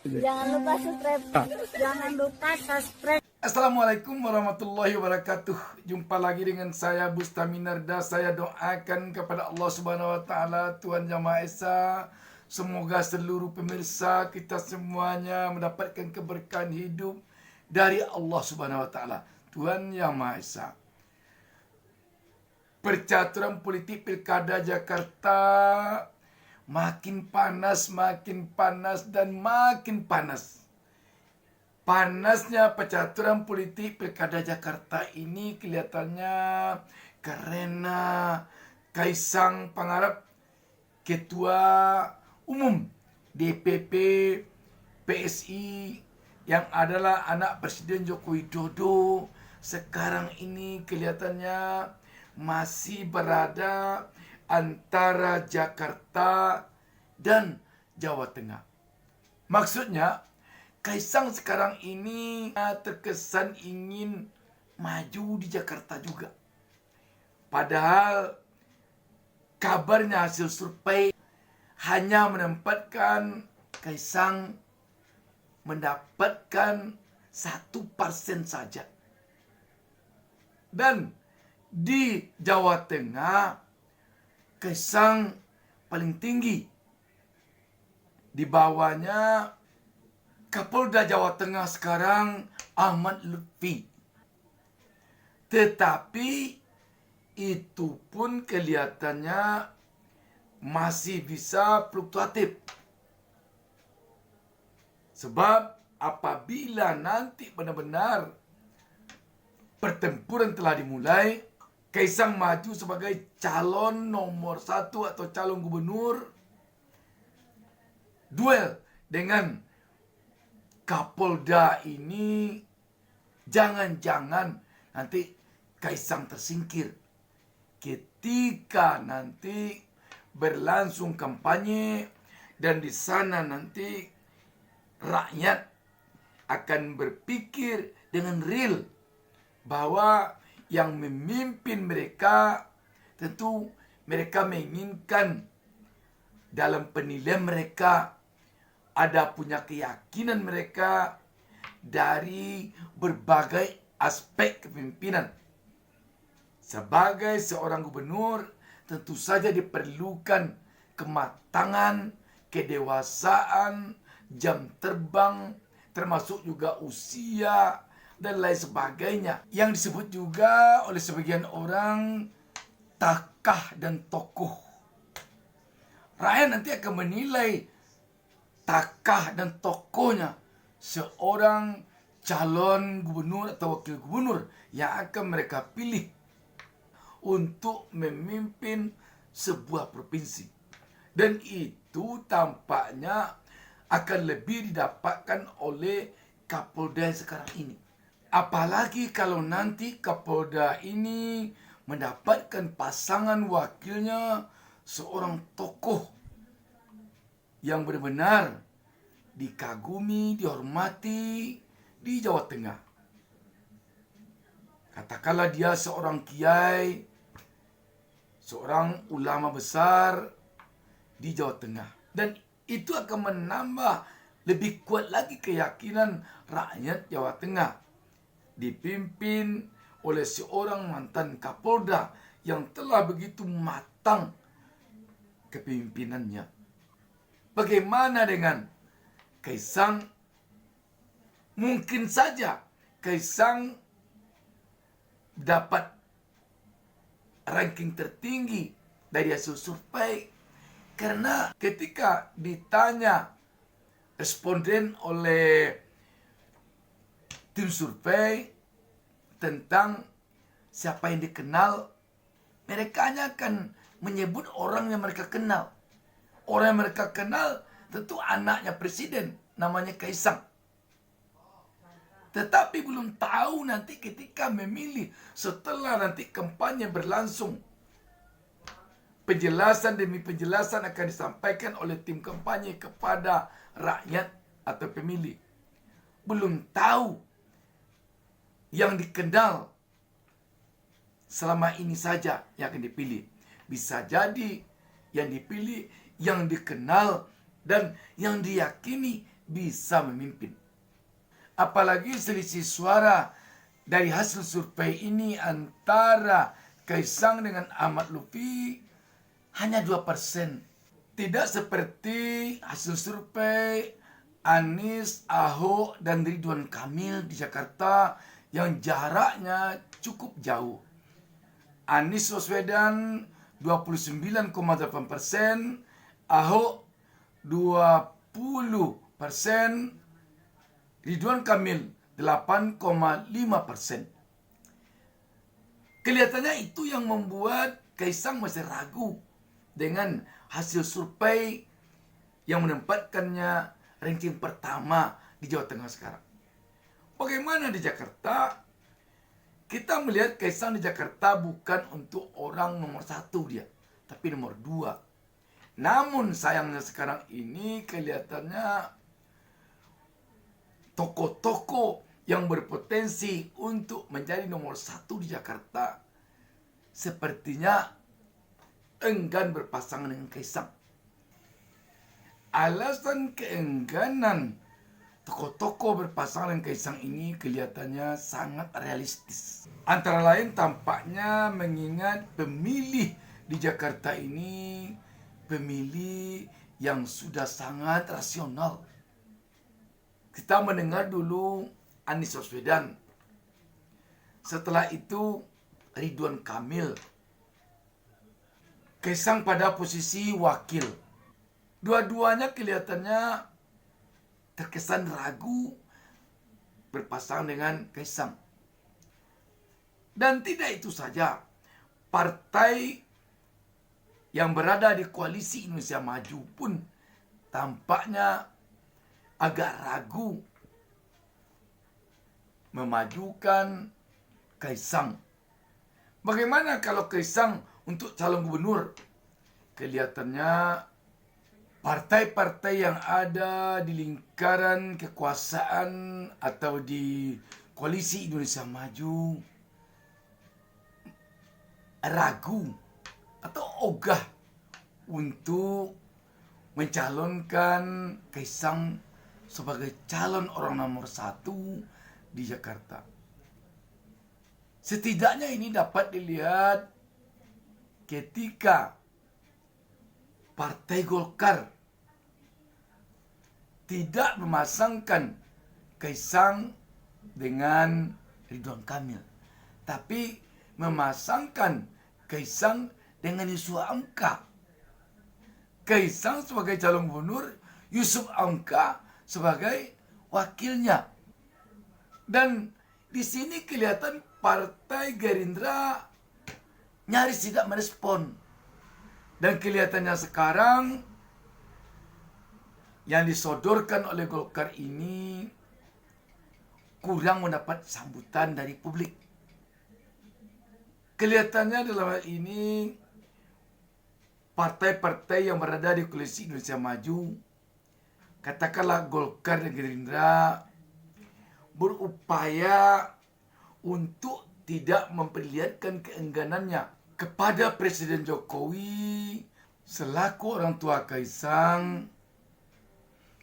Jangan lupa subscribe. Jangan lupa subscribe. Assalamualaikum warahmatullahi wabarakatuh. Jumpa lagi dengan saya Bustaminarda. Saya doakan kepada Allah Subhanahu wa taala, Tuhan Yang Maha Esa, semoga seluruh pemirsa kita semuanya mendapatkan keberkahan hidup dari Allah Subhanahu wa taala, Tuhan Yang Maha Esa. Percaturan politik Pilkada Jakarta makin panas, dan makin panas. Panasnya percaturan politik Pilkada Jakarta ini kelihatannya karena Kaisang Pangarep, Ketua Umum DPP PSI yang adalah anak Presiden Joko Widodo, sekarang ini kelihatannya masih berada antara Jakarta dan Jawa Tengah. Maksudnya, Kaisang sekarang ini terkesan ingin maju di Jakarta juga. Padahal kabarnya hasil survei hanya menempatkan Kaisang mendapatkan 1% saja. Dan di Jawa Tengah, Kaisang paling tinggi. Di bawahnya Kapolda Jawa Tengah sekarang Ahmad Lutfi. Tetapi itu pun kelihatannya masih bisa fluktuatif. Sebab apabila nanti benar-benar pertempuran telah dimulai, Kaisang maju sebagai calon nomor 1 atau calon gubernur, duel dengan Kapolda ini, jangan-jangan nanti Kaisang tersingkir ketika nanti berlangsung kampanye, dan di sana nanti rakyat akan berpikir dengan real bahwa yang memimpin mereka tentu mereka menginginkan dalam penilaian mereka ada punya keyakinan mereka dari berbagai aspek kepemimpinan. Sebagai seorang gubernur tentu saja diperlukan kematangan, kedewasaan, jam terbang, termasuk juga usia dan lain sebagainya, yang disebut juga oleh sebagian orang takah dan tokoh. Rakyat nanti akan menilai takah dan tokohnya seorang calon gubernur atau wakil gubernur yang akan mereka pilih untuk memimpin sebuah provinsi. Dan itu tampaknya akan lebih didapatkan oleh Kapolda yang sekarang ini. Apalagi kalau nanti Kapolda ini mendapatkan pasangan wakilnya seorang tokoh yang benar-benar dikagumi, dihormati di Jawa Tengah. Katakanlah dia seorang kiai, seorang ulama besar di Jawa Tengah. Dan itu akan menambah lebih kuat lagi keyakinan rakyat Jawa Tengah, dipimpin oleh seorang mantan Kapolda yang telah begitu matang kepemimpinannya. Bagaimana dengan Kaisang? Mungkin saja Kaisang dapat ranking tertinggi dari hasil survei, karena ketika ditanya responden oleh tim survei tentang siapa yang dikenal, mereka hanya akan menyebut orang yang mereka kenal. Orang yang mereka kenal tentu anaknya presiden, namanya Kaisang. Tetapi belum tahu nanti ketika memilih, setelah nanti kampanye berlangsung, penjelasan demi penjelasan akan disampaikan oleh tim kampanye kepada rakyat atau pemilih. Belum tahu yang dikenal selama ini saja yang akan dipilih. Bisa jadi yang dipilih yang dikenal dan yang diyakini bisa memimpin. Apalagi selisih suara dari hasil survei ini antara Kaisang dengan Ahmad Lutfi hanya 2%. Tidak seperti hasil survei Anies, Ahok, dan Ridwan Kamil di Jakarta yang jaraknya cukup jauh. Anies Baswedan 29,8%, Ahok 20%, Ridwan Kamil 8,5%. Kelihatannya itu yang membuat Kaisang masih ragu dengan hasil survei yang menempatkannya ranking pertama di Jawa Tengah sekarang. Bagaimana di Jakarta? Kita melihat Kaisang di Jakarta bukan untuk orang nomor 1 dia, tapi nomor 2. Namun sayangnya sekarang ini kelihatannya tokoh-tokoh yang berpotensi untuk menjadi nomor 1 di Jakarta sepertinya enggan berpasangan dengan Kaisang. Alasan keengganan tokoh-tokoh berpasangan dengan Kaisang ini kelihatannya sangat realistis. Antara lain tampaknya mengingat pemilih di Jakarta ini pemilih yang sudah sangat rasional. Kita mendengar dulu Anies Baswedan. Setelah itu Ridwan Kamil. Kaisang pada posisi wakil. Dua-duanya kelihatannya terkesan ragu berpasangan dengan Kaisang. Dan tidak itu saja. Partai yang berada di koalisi Indonesia Maju pun tampaknya agak ragu memajukan Kaisang. Bagaimana kalau Kaisang untuk calon gubernur? Kelihatannya partai-partai yang ada di lingkaran kekuasaan atau di koalisi Indonesia Maju ragu atau ogah untuk mencalonkan Kaisang sebagai calon orang nomor 1 di Jakarta. Setidaknya ini dapat dilihat ketika Partai Golkar tidak memasangkan Kaisang dengan Ridwan Kamil, tapi memasangkan Kaisang dengan Yusuf Hamka. Kaisang sebagai calon gubernur, Yusuf Hamka sebagai wakilnya. Dan di sini kelihatan Partai Gerindra nyaris tidak merespon. Dan kelihatannya sekarang yang disodorkan oleh Golkar ini kurang mendapat sambutan dari publik. Kelihatannya dalam hal ini partai-partai yang berada di koalisi Indonesia Maju, katakanlah Golkar dan Gerindra, berupaya untuk tidak memperlihatkan keengganannya kepada Presiden Jokowi selaku orang tua Kaisang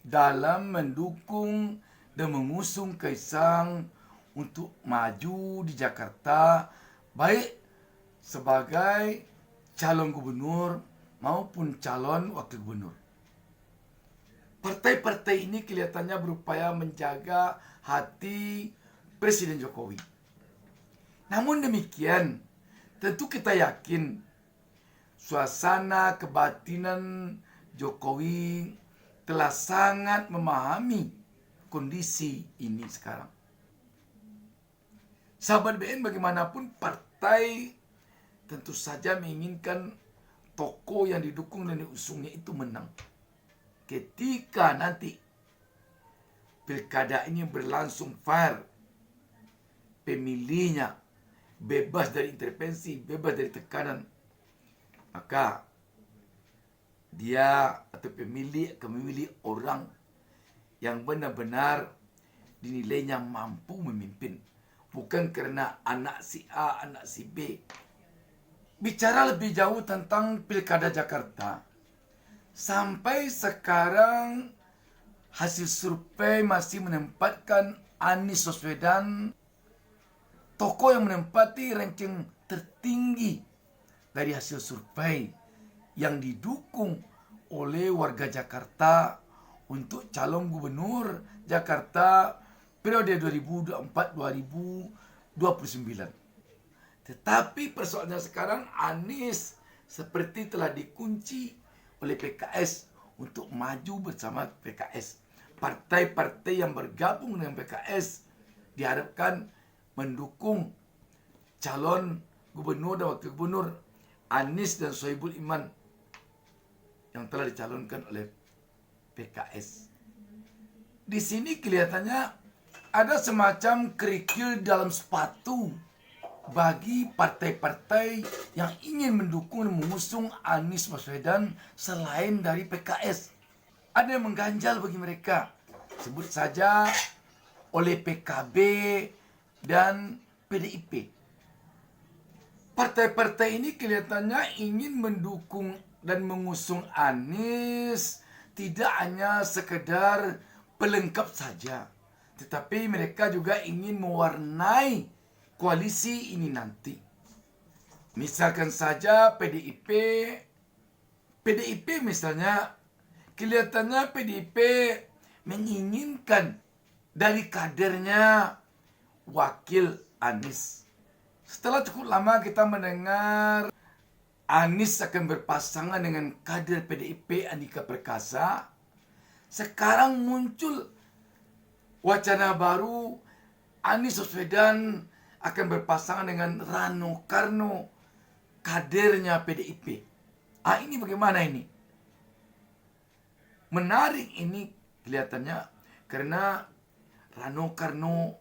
dalam mendukung dan mengusung Kaisang untuk maju di Jakarta, baik sebagai calon gubernur maupun calon wakil gubernur. Partai-partai ini kelihatannya berupaya menjaga hati Presiden Jokowi. Namun demikian, tentu kita yakin suasana kebatinan Jokowi telah sangat memahami kondisi ini sekarang. Sahabat BN, bagaimanapun partai tentu saja menginginkan tokoh yang didukung dan diusungnya itu menang. Ketika nanti pilkada ini berlangsung fair, pemilihnya bebas dari intervensi, bebas dari tekanan, maka dia atau pemilih akan memilih orang yang benar-benar dinilainya mampu memimpin, bukan karena anak si A, anak si B. Bicara lebih jauh tentang pilkada Jakarta, sampai sekarang hasil survei masih menempatkan Anies Baswedan tokoh yang menempati ranking tertinggi dari hasil survei yang didukung oleh warga Jakarta untuk calon gubernur Jakarta periode 2024-2029. Tetapi persoalannya sekarang Anies seperti telah dikunci oleh PKS untuk maju bersama PKS. Partai-partai yang bergabung dengan PKS diharapkan mendukung calon gubernur dan wakil gubernur Anies dan Sohibul Iman yang telah dicalonkan oleh PKS. Di sini kelihatannya ada semacam kerikil dalam sepatu bagi partai-partai yang ingin mendukung dan mengusung Anies Baswedan selain dari PKS. Ada yang mengganjal bagi mereka. Sebut saja oleh PKB dan PDIP. Partai-partai ini kelihatannya ingin mendukung dan mengusung Anies tidak hanya sekedar pelengkap saja, tetapi mereka juga ingin mewarnai koalisi ini nanti. Misalkan saja PDIP misalnya, kelihatannya PDIP menginginkan dari kadernya wakil Anies. Setelah cukup lama kita mendengar Anies akan berpasangan dengan kader PDIP Andika Perkasa, sekarang muncul wacana baru Anies Baswedan akan berpasangan dengan Rano Karno, kadernya PDIP. Ini bagaimana ini? Menarik ini kelihatannya karena Rano Karno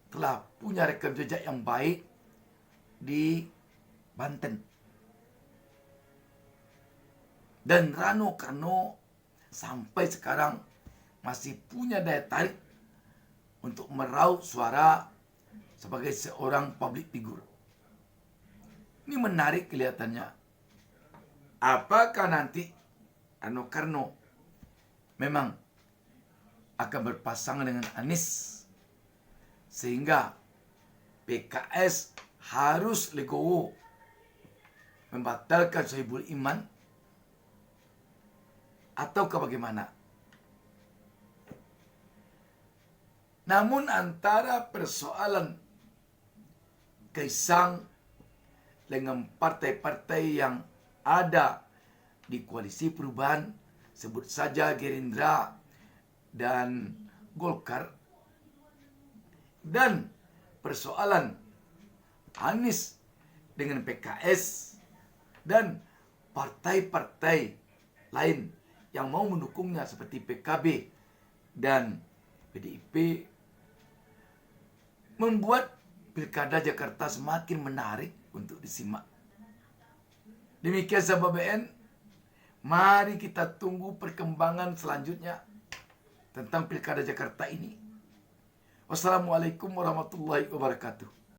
telah punya rekam jejak yang baik di Banten. Dan Rano Karno sampai sekarang masih punya daya tarik untuk meraup suara sebagai seorang public figure. Ini menarik kelihatannya. Apakah nanti Rano Karno memang akan berpasangan dengan Anies sehingga PKS harus legowo membatalkan Sohibul Iman, ataukah bagaimana? Namun antara persoalan Kaisang dengan partai-partai yang ada di koalisi perubahan, sebut saja Gerindra dan Golkar, dan persoalan Anies dengan PKS dan partai-partai lain yang mau mendukungnya seperti PKB dan PDIP, membuat Pilkada Jakarta semakin menarik untuk disimak. Demikian sahabat BN, mari kita tunggu perkembangan selanjutnya tentang Pilkada Jakarta ini. Wassalamualaikum warahmatullahi wabarakatuh.